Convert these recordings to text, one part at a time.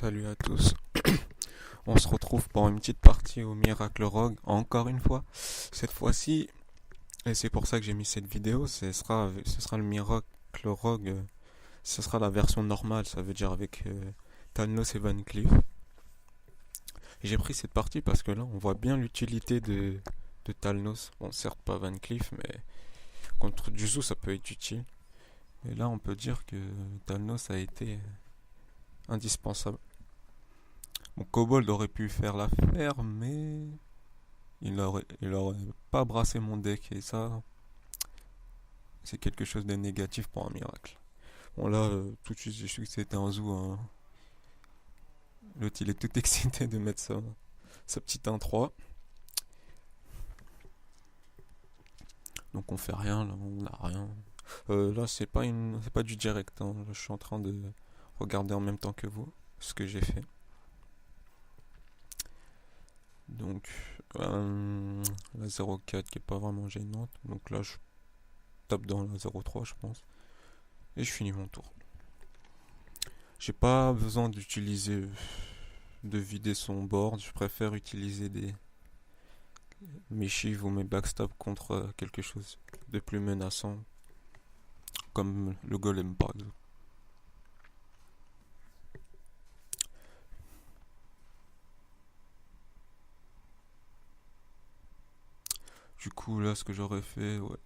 Salut à tous. On se retrouve pour une petite partie au Miracle Rogue, encore une fois. Cette fois-ci, et c'est pour ça que j'ai mis cette vidéo, ce sera le Miracle Rogue, ce sera la version normale, ça veut dire avec Thanos et Van Cleef. Et j'ai pris cette partie parce que là, on voit bien l'utilité de Thanos. Bon, certes pas Van Cleef, mais contre Juzu, ça peut être utile. Et là, on peut dire que Thanos a été indispensable. Mon Kobold aurait pu faire l'affaire, mais il aurait pas brassé mon deck, et ça, c'est quelque chose de négatif pour un miracle. Bon là, tout de suite, j'ai su que c'était un zoo, hein. L'autre, il est tout excité de mettre sa petite 1-3. Donc on fait rien, là, on n'a rien. Là, c'est pas du direct, hein. Je suis en train de regarder en même temps que vous ce que j'ai fait. Donc, la 0,4 qui est pas vraiment gênante. Donc là, je tape dans la 0,3, je pense. Et je finis mon tour. J'ai pas besoin de vider son board. Je préfère utiliser mes chives ou mes backstab contre quelque chose de plus menaçant, comme le golem par exemple. Du coup, là, ce que j'aurais fait, ouais,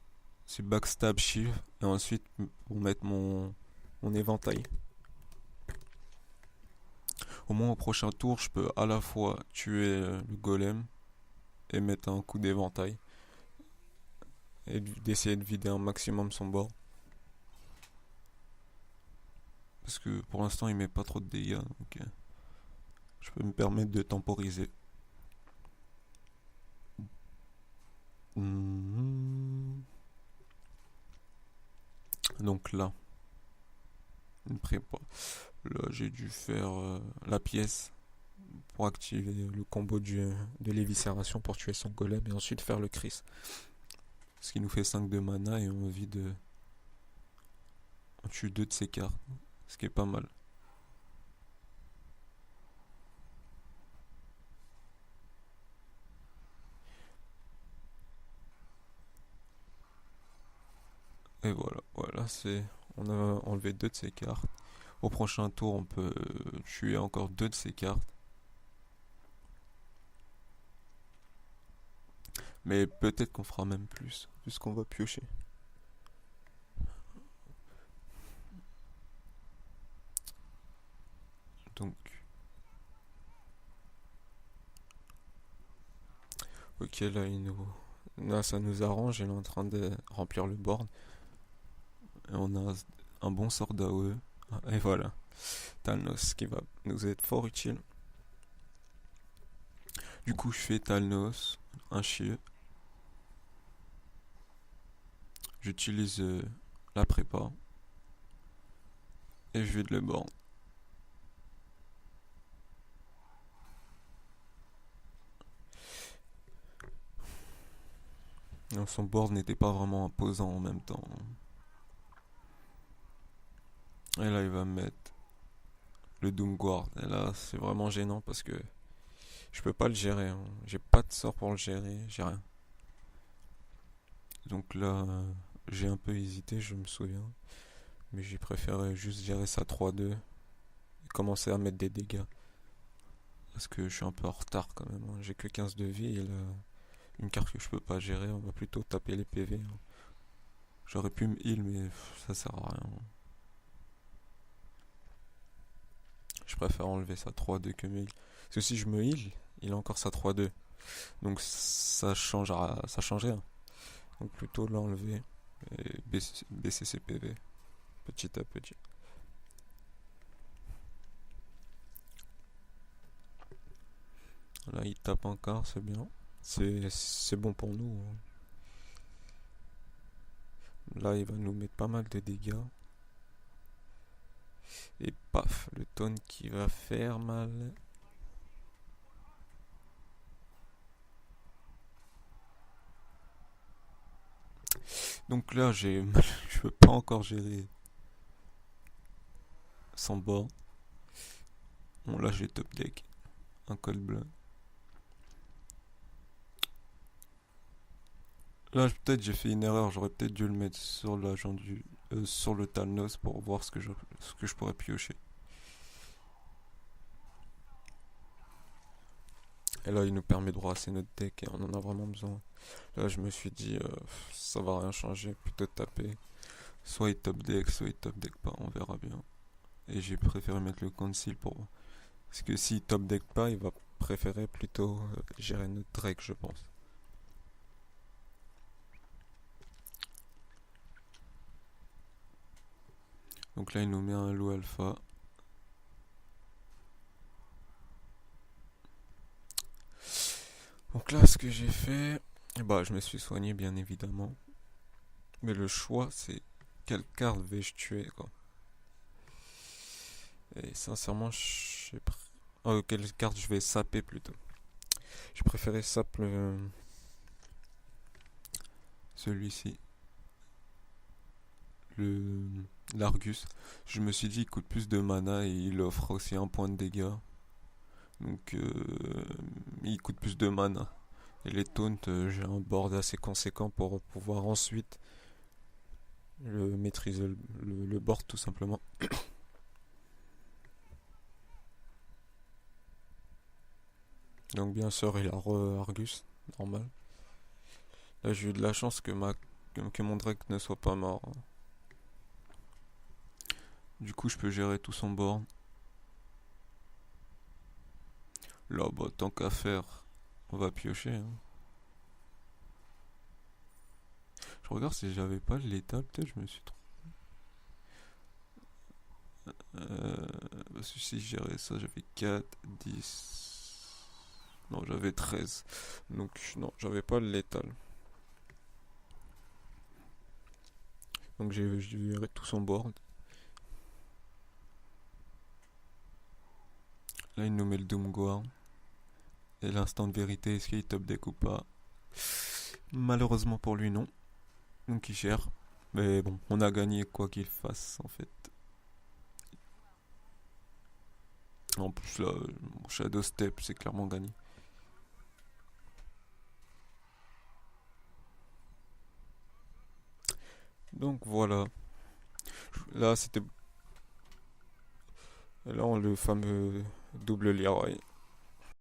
c'est backstab shiv et ensuite pour mettre mon éventail. Au moins au prochain tour, je peux à la fois tuer le golem et mettre un coup d'éventail et d'essayer de vider un maximum son board. Parce que pour l'instant, il met pas trop de dégâts, donc je peux me permettre de temporiser. Donc là, une prépa. Là, j'ai dû faire la pièce pour activer le combo de l'éviscération pour tuer son golem et ensuite faire le Chris. Ce qui nous fait 5 de mana et on tue 2 de ses cartes. Ce qui est pas mal. Et voilà, on a enlevé 2 de ses cartes. Au prochain tour, on peut tuer encore 2 de ses cartes. Mais peut-être qu'on fera même plus, puisqu'on va piocher. Donc, ok, là, ça nous arrange. Il est en train de remplir le board. Et on a un bon sort d'AOE. Et voilà, Thanos qui va nous être fort utile. Du coup, je fais Thanos, un chieux. J'utilise la prépa. Et je vide le board. Non, son board n'était pas vraiment imposant en même temps. Et là, il va mettre le Doomguard. Et là, c'est vraiment gênant parce que je peux pas le gérer, hein. J'ai pas de sort pour le gérer, j'ai rien. Donc là, j'ai un peu hésité, je me souviens. Mais j'ai préféré juste gérer ça 3-2 et commencer à mettre des dégâts. Parce que je suis un peu en retard quand même, hein. J'ai que 15 de vie et là, une carte que je peux pas gérer, on va plutôt taper les PV, hein. J'aurais pu me heal, mais ça sert à rien. Je préfère enlever sa 3-2 que me heal. Parce que si je me heal, il a encore sa 3-2. Donc ça change rien. Donc plutôt l'enlever et baisser ses PV petit à petit. Là, il tape encore, c'est bien. C'est bon pour nous, hein. Là, il va nous mettre pas mal de dégâts. Et paf, le taunt qui va faire mal. Donc là, je peux pas encore gérer son bord. Bon, là j'ai top deck. Un code bleu. Là peut-être j'ai fait une erreur. J'aurais peut-être dû le mettre sur l'agent sur le Talnos pour voir ce que je pourrais piocher. Et là il nous permet de brasser notre deck et on en a vraiment besoin. Là je me suis dit ça va rien changer. Plutôt taper. Soit il top deck, soit il top deck pas. On verra bien. Et j'ai préféré mettre le conceal pour... Parce que s'il top deck pas, il va préférer plutôt gérer notre Drake, je pense. Donc là, il nous met un loup alpha. Donc là, ce que j'ai fait... Bah, je me suis soigné, bien évidemment. Mais le choix, c'est quelle carte vais-je tuer, quoi. Et sincèrement, je sais pas... Oh, quelle carte je vais saper, plutôt. J'ai préféré sap celui-ci. L'Argus. Je me suis dit, il coûte plus de mana et il offre aussi un point de dégâts. Donc, il coûte plus de mana. Et les taunts, j'ai un board assez conséquent pour pouvoir ensuite maîtriser le board tout simplement. Donc bien sûr il a Argus, normal. Là j'ai eu de la chance que mon Drake ne soit pas mort. Du coup je peux gérer tout son board. Là bah tant qu'à faire, on va piocher. Hein. Je regarde si j'avais pas l'état, peut-être je me suis trompé. Parce que si je gérais ça j'avais 4, 10... Non j'avais 13. Donc non j'avais pas le létal. Donc j'ai géré tout son board. Là il nous met le Doomguard. Et l'instant de vérité, est-ce qu'il est top deck ou pas? Malheureusement pour lui non. Donc il gère. Mais bon, on a gagné quoi qu'il fasse en fait. En plus là, Shadow Step c'est clairement gagné. Donc voilà. Là c'était... Là on le fameux double Leroy.